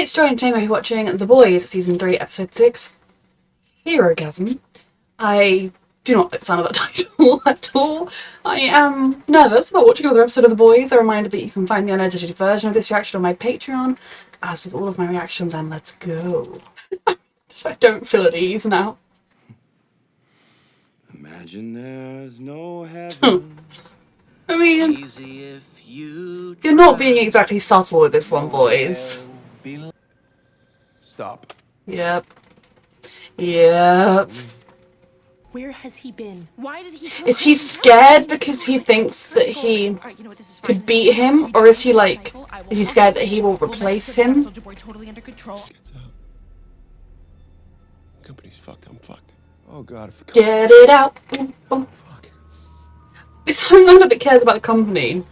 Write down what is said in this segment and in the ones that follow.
it's Joy and Jamie watching The Boys, Season 3, Episode 6, Herogasm. I do not like the sound of that title at all. I am nervous about watching another episode of The Boys. A reminder that you can find the unedited version of this reaction on my Patreon, as with all of my reactions, and let's go. I don't feel at ease now. Imagine there's no heaven. I mean, you're not being exactly subtle with this one, boys. Stop. Yep. Yep. Where has he been? Why did he kill Is he scared because he thinks that he could beat him? Or is he like, is he scared that he will replace him? Gets out. Company's fucked. I'm fucked. Oh god. If the Get it out. Ooh, oh. fuck. It's Homelander that cares about the company.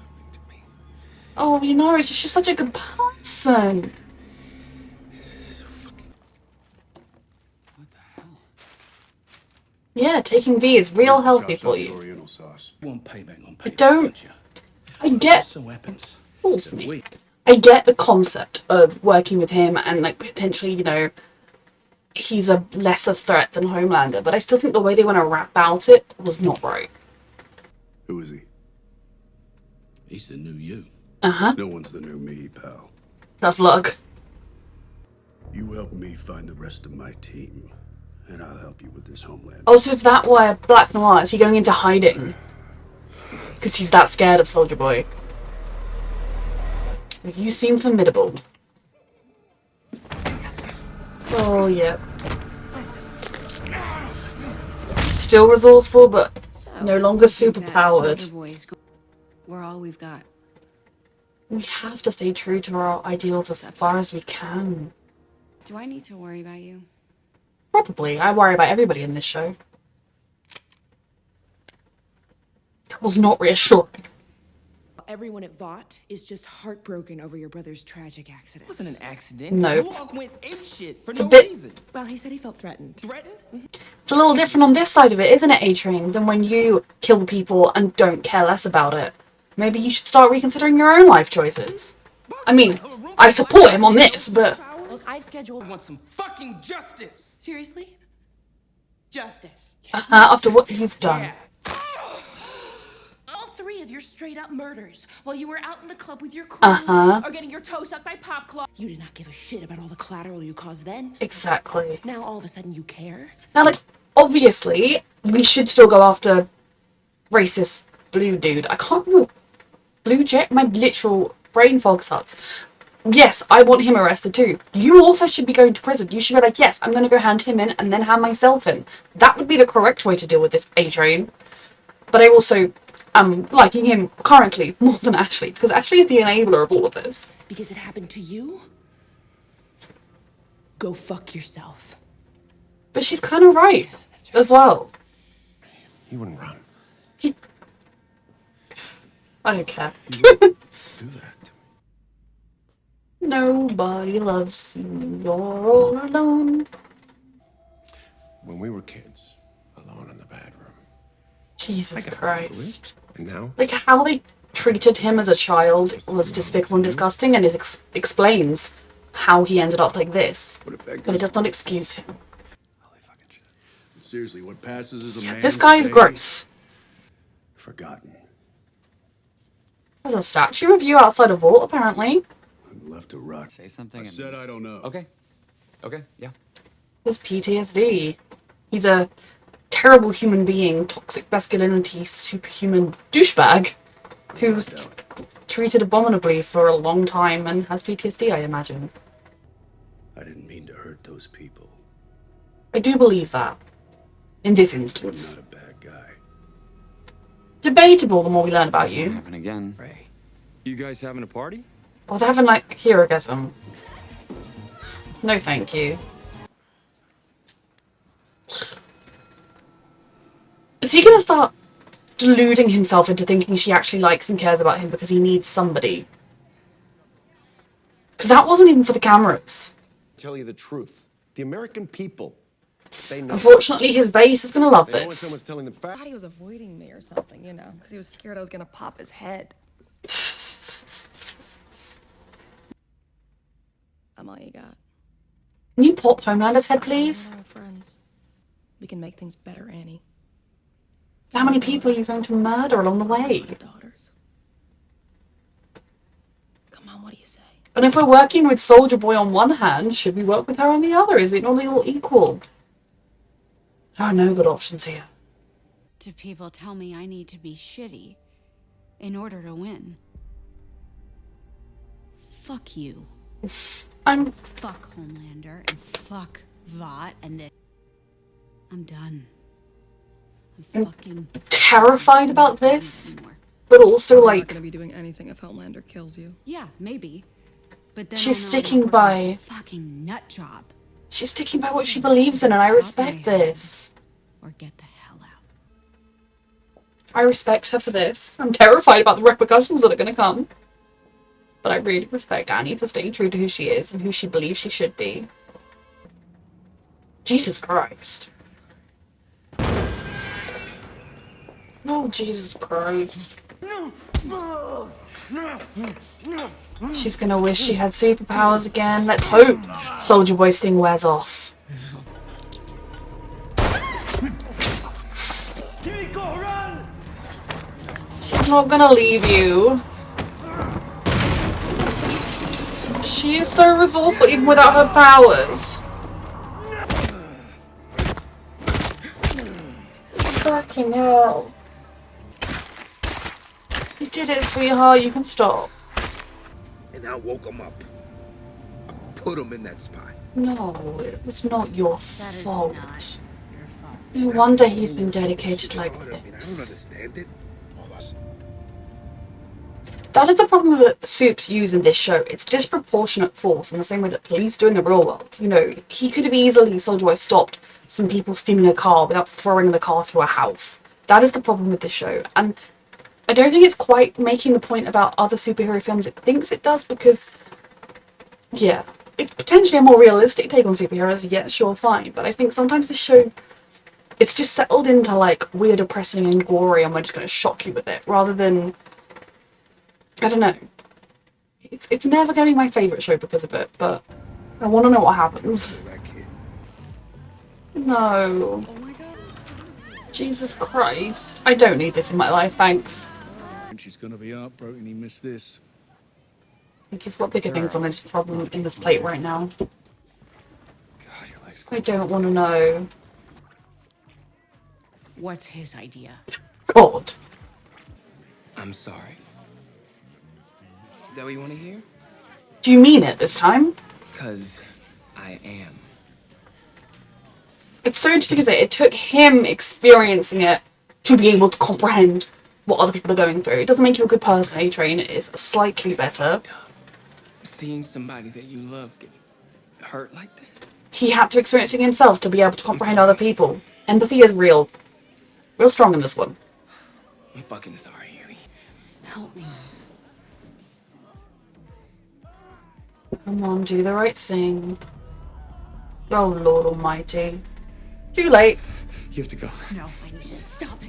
Oh, you know, he's just such a good person. Yeah, taking V is real healthy for you. I don't. I get. Balls me. I get the concept of working with him and like potentially, you know, he's a lesser threat than Homelander, but I still think the way they went to rap about it was not right. Who is he? He's the new you. Uh-huh. No one's the new me, pal. That's luck. You help me find the rest of my team, and I'll help you with this homeland. Oh, so is that why Black Noir, is he going into hiding? Because he's that scared of Soldier Boy. You seem formidable. Oh, yeah. Still resourceful, but no longer superpowered. We're all we've got. We have to stay true to our ideals as far as we can. Do I need to worry about you? Probably. I worry about everybody in this show. That was not reassuring. Everyone at Vaught is just heartbroken over your brother's tragic accident. It wasn't an accident. Nope. You all went apeshit for It's a no bit- reason. Well, he said he felt threatened. Threatened? It's a little different on this side of it, isn't it, A-Train, than when you kill people and don't care less about it. Maybe you should start reconsidering your own life choices. I mean, I support him on this, but... Look, I've scheduled... I want some fucking justice. Seriously? Justice. After what you've done. Yeah. All three of your straight-up murders while you were out in the club with your crew or getting your toe sucked by Pop Claw. You did not give a shit about all the collateral you caused then. Exactly. Now all of a sudden you care? Now, like, obviously, we should still go after racist blue dude. I can't remember. Blue Jet? My literal brain fog sucks. Yes, I want him arrested too. You also should be going to prison. You should be like, yes, I'm going to go hand him in and then hand myself in. That would be the correct way to deal with this A-Train. But I also am liking him currently more than Ashley, because Ashley is the enabler of all of this. Because it happened to you? Go fuck yourself. But she's kind of right as well. He wouldn't run. I don't care. Do that. Nobody loves you. You're all alone. When we were kids, alone in the bedroom. Jesus Christ. And now? Like, how they treated him as a child was despicable and disgusting, and it explains how he ended up like this. But it does not excuse him. Holy fucking shit. Seriously, what passes as a man? This guy is gross. Forgotten. There's a statue of you outside of Vaught, apparently. I'm left to rot. Say something. I said I don't know. Okay. Okay. Yeah. His PTSD. He's a terrible human being, toxic masculinity, superhuman douchebag who was treated abominably for a long time and has PTSD, I imagine. I didn't mean to hurt those people. I do believe that. In this instance. Not a bad guy. Debatable the more we learn about you. Happen again. Ray, you guys having a party? Or they're having like Herogasm. No thank you. Is he gonna start deluding himself into thinking she actually likes and cares about him because he needs somebody? Because that wasn't even for the cameras. Tell you the truth. The American people, they know. Unfortunately, his base is gonna love They know when this. someone's telling them I facts. thought he was avoiding me or something, you know, because he was scared I was gonna pop his head. I'm all you got. Can you pop Homelander's head, please? We're all friends. We can make things better, Annie. How many people are you going to murder along the way? Daughters. Come on, what do you say? And if we're working with Soldier Boy on one hand, should we work with her on the other? Is it not all equal? There are no good options here. Do people tell me I need to be shitty in order to win? Fuck you. I'm Fuck Homelander and fuck Vaught and this. I'm done. I'm fucking terrified about this, anymore. but also You're not like gonna be doing anything if Homelander kills you. Yeah, maybe. But then she's I'll know I'm sticking not working by a fucking nut job. she's sticking by what she believes in, and I respect this. Or get the hell out. I respect her for this. I'm terrified about the repercussions that are going to come. But I really respect Annie for staying true to who she is and who she believes she should be. Jesus Christ. Oh, Jesus Christ. She's gonna wish she had superpowers again. Let's hope Soldier Boy's thing wears off. She's not gonna leave you. She is so resourceful even without her powers. Fucking hell. You did it, sweetheart. You can stop. And I woke him up. I put him in that spot. No, it was not your fault. Not your fault. No wonder he's been dedicated like I don't this. understand it. That is the problem that Supes use in this show. It's disproportionate force in the same way that police do in the real world. You know, he could have easily, Soldier Boy, stopped some people stealing a car without throwing the car through a house. That is the problem with this show. And I don't think it's quite making the point about other superhero films it thinks it does because, yeah, it's potentially a more realistic take on superheroes. Yeah, sure, fine. But I think sometimes this show, it's just settled into like weird, depressing and gory and we're just going to shock you with it rather than, I don't know. It's never going to be my favourite show because of it, but I want to know what happens. No. Jesus Christ. I don't need this in my life, thanks. She's gonna be heartbroken he missed this. I think he's got bigger things on his problem in his plate right now. I don't want to know. What's his idea? God. I'm sorry. Is that what you want to hear? Do you mean it this time? Because I am. It's so interesting because it took him experiencing it to be able to comprehend what other people are going through. It doesn't make you a good person, A-Train. It's slightly better. Seeing somebody that you love get hurt like that? He had to experience it himself to be able to comprehend other people. Empathy is real strong in this one. I'm fucking sorry, Huey. Help me. Come on, do the right thing. Oh, Lord Almighty. Too late. You have to go. No, I need to stop it.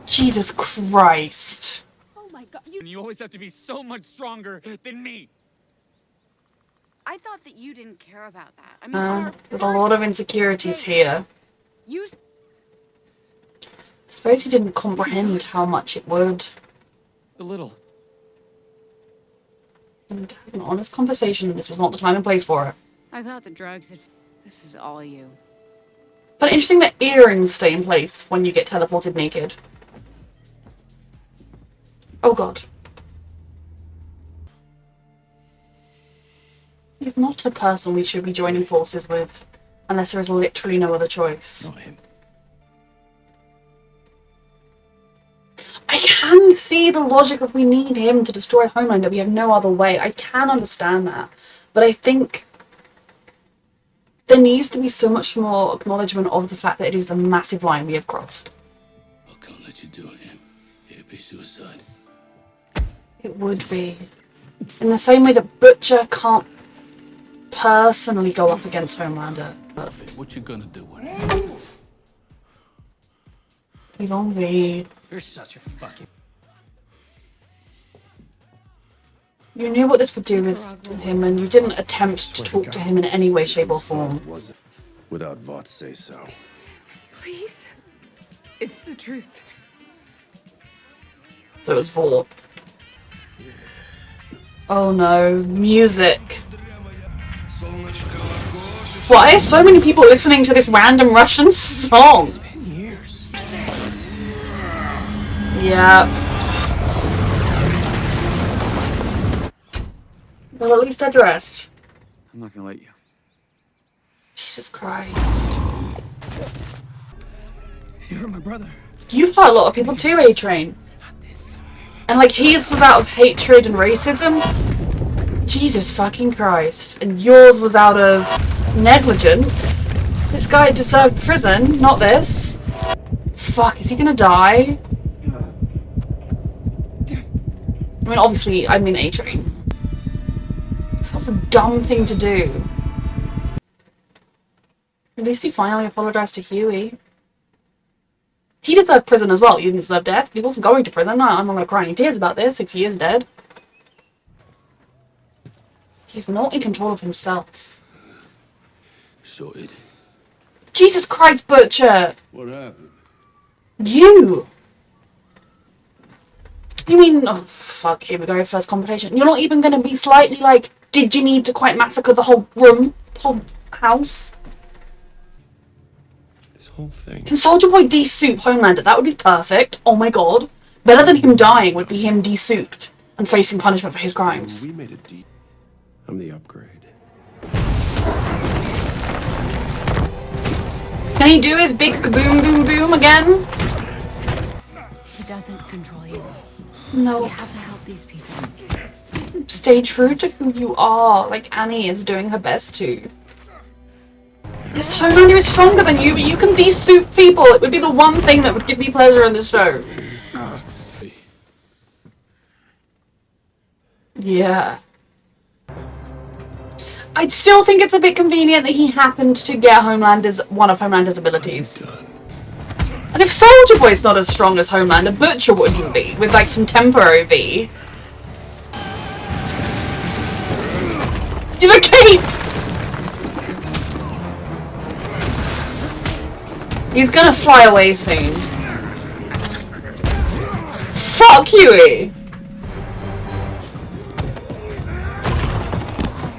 Jesus Christ. Oh my god, You always have to be so much stronger than me. I thought that you didn't care about that. I mean, There's a lot of insecurities here. you I suppose he didn't comprehend how much it would. A little. And have an honest conversation, and this was not the time and place for it. I thought the drugs had. This is all you. But interesting that earrings stay in place when you get teleported naked. Oh god. He's not a person we should be joining forces with, unless there is literally no other choice. Not him. I can see the logic of we need him to destroy Homelander. We have no other way. I can understand that. But I think there needs to be so much more acknowledgement of the fact that it is a massive line we have crossed. I can't let you do it, Em. It'd be suicide. It would be. In the same way that Butcher can't personally go up against Homelander. But What you gonna do with it? he's on V. You're such a fucking... You knew what this would do with him, and you didn't attempt to talk to him in any way, shape, or form. Wasn't without Vaught say so. Please. It's the truth. So it was Vaught. Oh no, music. Why are so many people listening to this random Russian song? Yep. Well, at least they're dressed. I'm not gonna let you. Jesus Christ. You're my brother. You've hurt a lot of people too, A-Train. And like his was out of hatred and racism. Jesus fucking Christ. And yours was out of negligence. This guy deserved prison, not this. Fuck, is he gonna die? I mean, obviously, I mean A-Train. That was a dumb thing to do. At least he finally apologized to Huey. He deserved prison as well. He didn't deserve death. He wasn't going to prison. No, I'm not going to cry any tears about this if he is dead. He's not in control of himself. So it. Jesus Christ, Butcher! What happened? You! You mean... Oh, fuck, here we go, first confrontation. You're not even going to be slightly like, did you need to quite massacre the whole room? The whole house? This whole thing. Can Soldier Boy de-soup Homelander? That would be perfect. Oh my god. Better than him dying would be him de-souped and facing punishment for his crimes. We made a deal. I'm the upgrade. Can he do his big boom boom boom again? He doesn't control you. No. You have to help these people. Stay true to who you are, like Annie is doing her best to. Yes, Homelander is stronger than you, but you can de-soup people. It would be the one thing that would give me pleasure in the show. Yeah. I'd still think it's a bit convenient that he happened to get one of Homelander's abilities. And if Soldier Boy's not as strong as Homelander, Butcher wouldn't be, with like some temporary V. You're the cape! He's gonna fly away soon. Fuck Huey!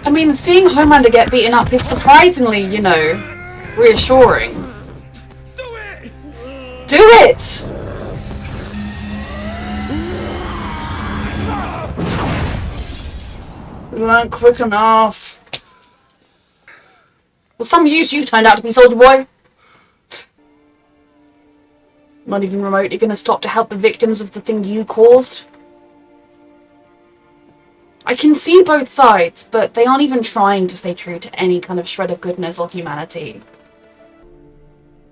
I mean, seeing Homelander get beaten up is surprisingly, you know, reassuring. Do it! We weren't quick enough. Well, some use you turned out to be, Soldier Boy. Not even remotely gonna stop to help the victims of the thing you caused. I can see both sides, but they aren't even trying to stay true to any kind of shred of goodness or humanity.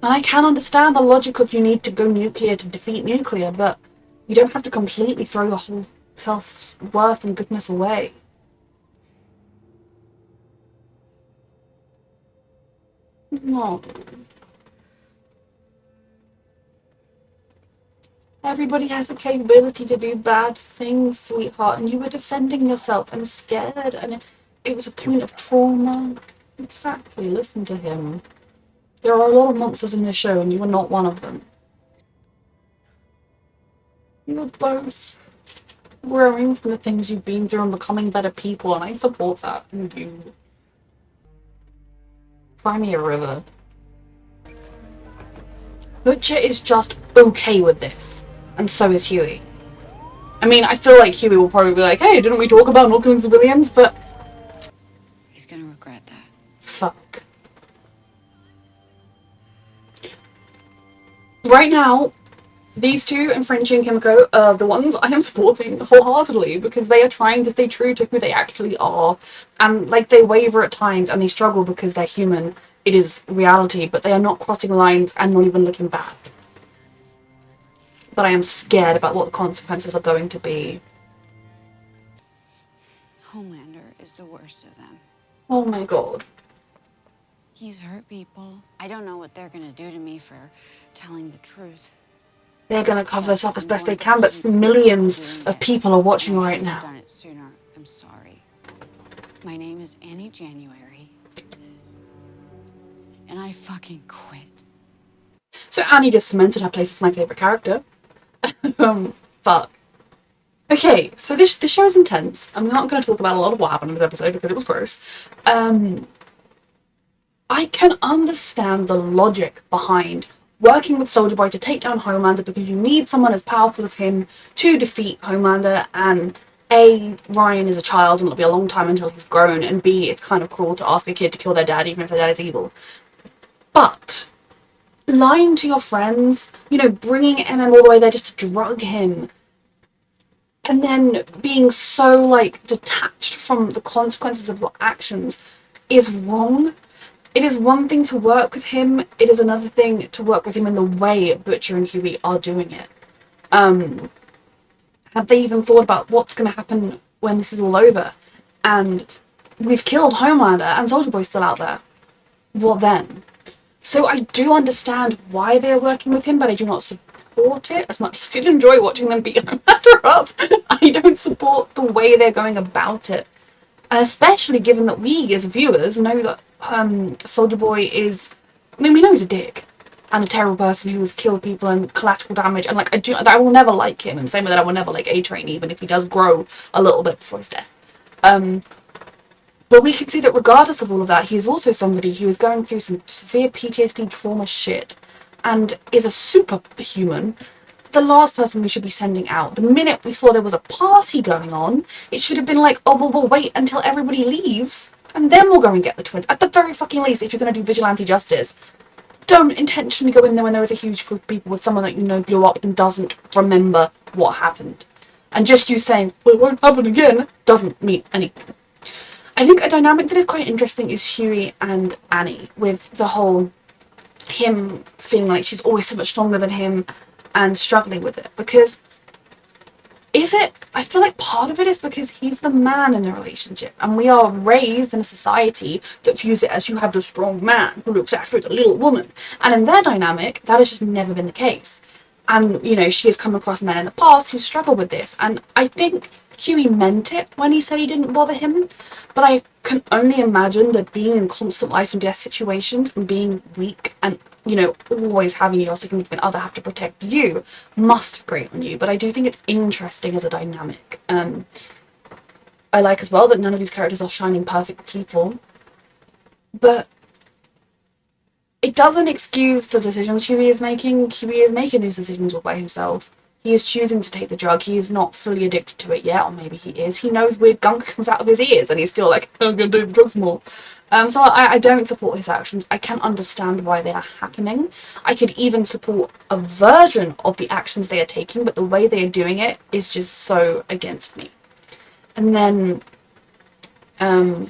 And I can understand the logic of you need to go nuclear to defeat nuclear, but you don't have to completely throw your whole self-worth and goodness away. No. Everybody has the capability to do bad things, sweetheart, and you were defending yourself and scared, and it was a point of trauma. Exactly, listen to him. There are a lot of monsters in this show, and you are not one of them. You are both growing from the things you've been through and becoming better people, and I support that in you. Cry me a river. Butcher is just okay with this. And so is Huey. I mean, I feel like Huey will probably be like, hey, didn't we talk about not killing civilians? But... He's gonna regret that. fuck. Right now, these two and Frenchie and Kimiko are the ones I am supporting wholeheartedly because they are trying to stay true to who they actually are. And, like, they waver at times and they struggle because they're human. It is reality, but they are not crossing lines and not even looking back. But I am scared about what the consequences are going to be. Homelander is the worst of them. Oh my god. He's hurt people. I don't know what they're gonna do to me for telling the truth. They're gonna cover this up as best they can, but millions of people are watching right now. Done it sooner. I'm sorry. My name is Annie January. And I fucking quit. So Annie just cemented her place as my favourite character. Fuck. Okay, so this show is intense. I'm not going to talk about a lot of what happened in this episode because it was gross. I can understand the logic behind working with Soldier Boy to take down Homelander because you need someone as powerful as him to defeat Homelander, and A, Ryan is a child and it'll be a long time until he's grown, and B, it's kind of cruel to ask a kid to kill their dad even if their dad is evil. But lying to your friends, you know, bringing MM all the way there just to drug him, and then being so, like, detached from the consequences of your actions is wrong. It is one thing to work with him, it is another thing to work with him in the way Butcher and Huey are doing it. Have they even thought about what's going to happen when this is all over? And we've killed Homelander and Soldier Boy's still out there. What then? So I do understand why they're working with him, but I do not support it as much as I did enjoy watching them beat Homelander up. I don't support the way they're going about it. And especially given that we, as viewers, know that Soldier Boy is... I mean, we know he's a dick and a terrible person who has killed people and collateral damage, and, like, I will never like him in the same way that I will never like A-Train, even if he does grow a little bit before his death. But we can see that regardless of all of that, he is also somebody who is going through some severe PTSD trauma shit and is a superhuman. The last person we should be sending out. The minute we saw there was a party going on, it should have been like, oh, well, we'll wait until everybody leaves, and then we'll go and get the twins. At the very fucking least, if you're going to do vigilante justice, don't intentionally go in there when there is a huge group of people with someone that you know blew up and doesn't remember what happened. And just you saying, well, it won't happen again, doesn't mean anything. I think a dynamic that is quite interesting is Huey and Annie, with the whole him feeling like she's always so much stronger than him and struggling with it, because I feel like part of it is because he's the man in the relationship, and we are raised in a society that views it as you have the strong man who looks after the little woman, and in their dynamic that has just never been the case. And, you know, she has come across men in the past who struggle with this, and I think Huey meant it when he said he didn't bother him, but I can only imagine that being in constant life and death situations and being weak and, you know, always having your significant other have to protect you must grate on you. But I do think it's interesting as a dynamic. I like as well that none of these characters are shining perfect people, but it doesn't excuse the decisions Huey is making. Huey is making these decisions all by himself. He is choosing to take the drug. He is not fully addicted to it yet, or maybe he is. He knows weird gunk comes out of his ears, and he's still like, I'm going to do the drugs more. So I don't support his actions. I can understand why they are happening. I could even support a version of the actions they are taking, but the way they are doing it is just so against me. And then, I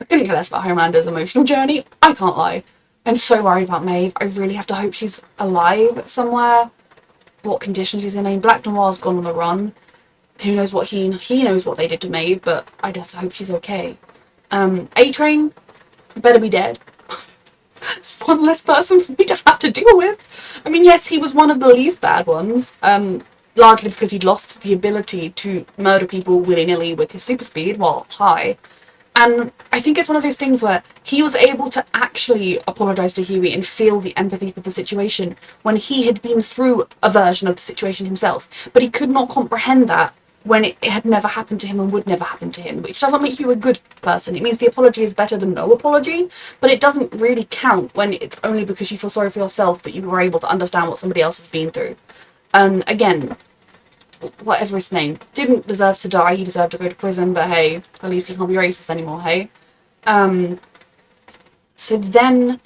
couldn't care less about Homelander's emotional journey. I can't lie. I'm so worried about Maeve. I really have to hope she's alive somewhere. What condition she's in. Black Noir's gone on the run. Who knows what he knows what they did to Maeve, but I'd have to hope she's okay. A-Train better be dead. It's one less person for me to have to deal with. I mean, yes, he was one of the least bad ones, largely because he'd lost the ability to murder people willy-nilly with his super speed while high. And I think it's one of those things where he was able to actually apologise to Huey and feel the empathy for the situation when he had been through a version of the situation himself. But he could not comprehend that when it had never happened to him and would never happen to him, which doesn't make you a good person. It means the apology is better than no apology, but it doesn't really count when it's only because you feel sorry for yourself that you were able to understand what somebody else has been through. And again, whatever his name, didn't deserve to die, he deserved to go to prison, but hey, at least he can't be racist anymore, hey? So then,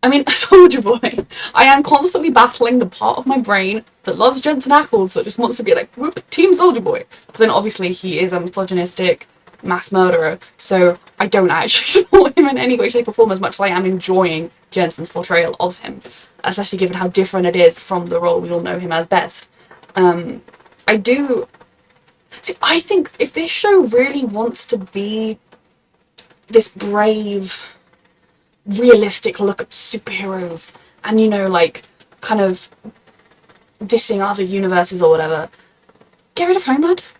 I mean, Soldier Boy, I am constantly battling the part of my brain that loves Jensen Ackles, that just wants to be like, whoop, Team Soldier Boy. But then obviously he is a misogynistic mass murderer, so I don't actually support him in any way, shape or form as much as I am enjoying Jensen's portrayal of him, especially given how different it is from the role we all know him as best. I think if this show really wants to be this brave, realistic look at superheroes and, you know, like, kind of dissing other universes or whatever, get rid of Homelander.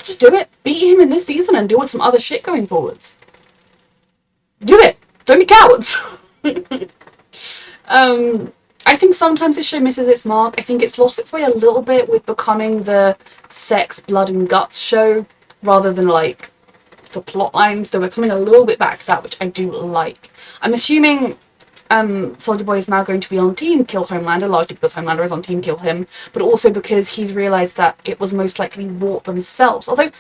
Just do it. Beat him in this season and deal with some other shit going forwards. Do it. Don't be cowards. I think sometimes this show misses its mark. I think it's lost its way a little bit with becoming the sex, blood and guts show rather than like the plot lines. Though we're coming a little bit back to that, which I do like. I'm assuming Soldier Boy is now going to be on Team Kill Homelander, largely because Homelander is on Team Kill him, but also because he's realised that it was most likely Vaught themselves. Although,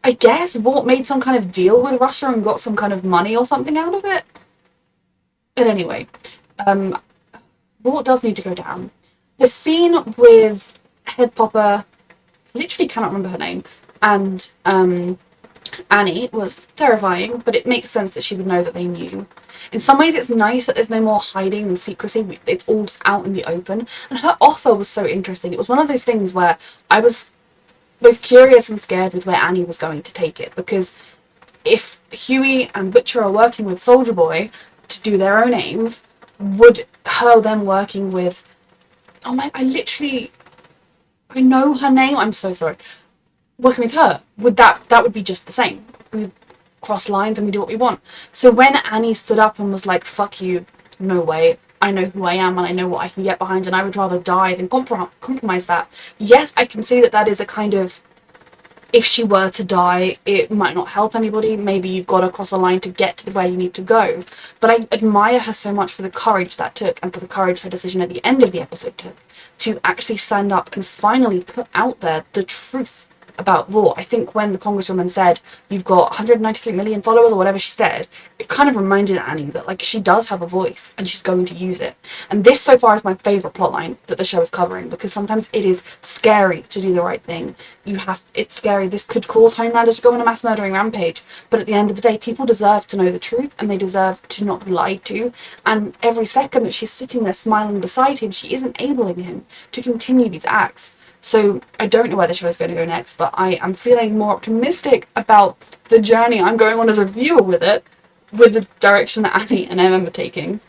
I guess Vaught made some kind of deal with Russia and got some kind of money or something out of it. But anyway, Vaught does need to go down. The scene with Head Popper, literally cannot remember her name, and Annie was terrifying, but it makes sense that she would know that they knew. In some ways it's nice that there's no more hiding and secrecy, it's all just out in the open, and her offer was so interesting. It was one of those things where I was both curious and scared with where Annie was going to take it, because if Huey and Butcher are working with Soldier Boy to do their own aims, would her then working with, oh my, I know her name, I'm so sorry, working with her, that would be just the same. We cross lines and we do what we want. So when Annie stood up and was like, fuck you, no way, I know who I am and I know what I can get behind and I would rather die than compromise that. Yes, I can see that that is a kind of, if she were to die, it might not help anybody. Maybe you've got to cross a line to get to where you need to go. But I admire her so much for the courage that took, and for the courage her decision at the end of the episode took, to actually stand up and finally put out there the truth about Vaught. I think when the Congresswoman said, you've got 193 million followers, or whatever she said, it kind of reminded Annie that, like, she does have a voice, and she's going to use it. And this, so far, is my favourite plotline that the show is covering, because sometimes it is scary to do the right thing. It's scary. This could cause Homelander to go on a mass murdering rampage, but at the end of the day, people deserve to know the truth, and they deserve to not be lied to, and every second that she's sitting there smiling beside him, she is enabling him to continue these acts. So I don't know where the show is going to go next, but I am feeling more optimistic about the journey I'm going on as a viewer with it, with the direction that Annie and Em are taking.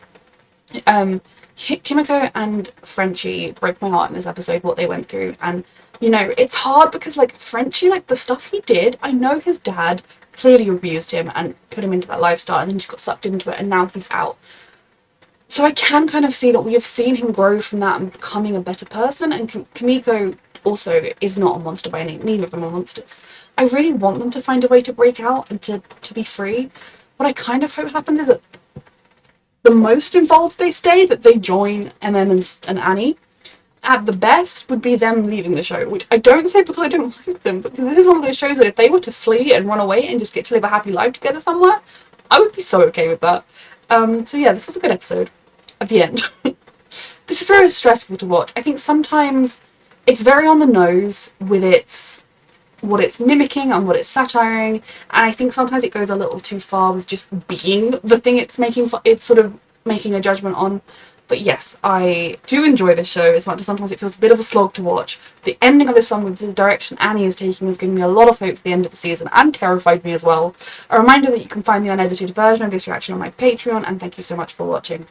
Kimiko and Frenchie broke my heart in this episode, what they went through, and you know, it's hard because, like, Frenchie, like, the stuff he did, I know his dad clearly abused him and put him into that lifestyle and then just got sucked into it and now he's out. So I can kind of see that we have seen him grow from that and becoming a better person, and Kimiko also is not a monster by any, neither of them are monsters. I really want them to find a way to break out and to be free. What I kind of hope happens is that the most involved they stay, that they join MM and Annie. At the best would be them leaving the show, which I don't say because I don't like them, but this is one of those shows that if they were to flee and run away and just get to live a happy life together somewhere, I would be so okay with that. So yeah, this was a good episode at the end. This is very stressful to watch. I think sometimes it's very on the nose with what it's mimicking and what it's satiring, and I think sometimes it goes a little too far with just being the thing it's sort of making a judgment on. But yes, I do enjoy this show as much as sometimes it feels a bit of a slog to watch. The ending of this one with the direction Annie is taking has given me a lot of hope for the end of the season and terrified me as well. A reminder that you can find the unedited version of this reaction on my Patreon, and thank you so much for watching.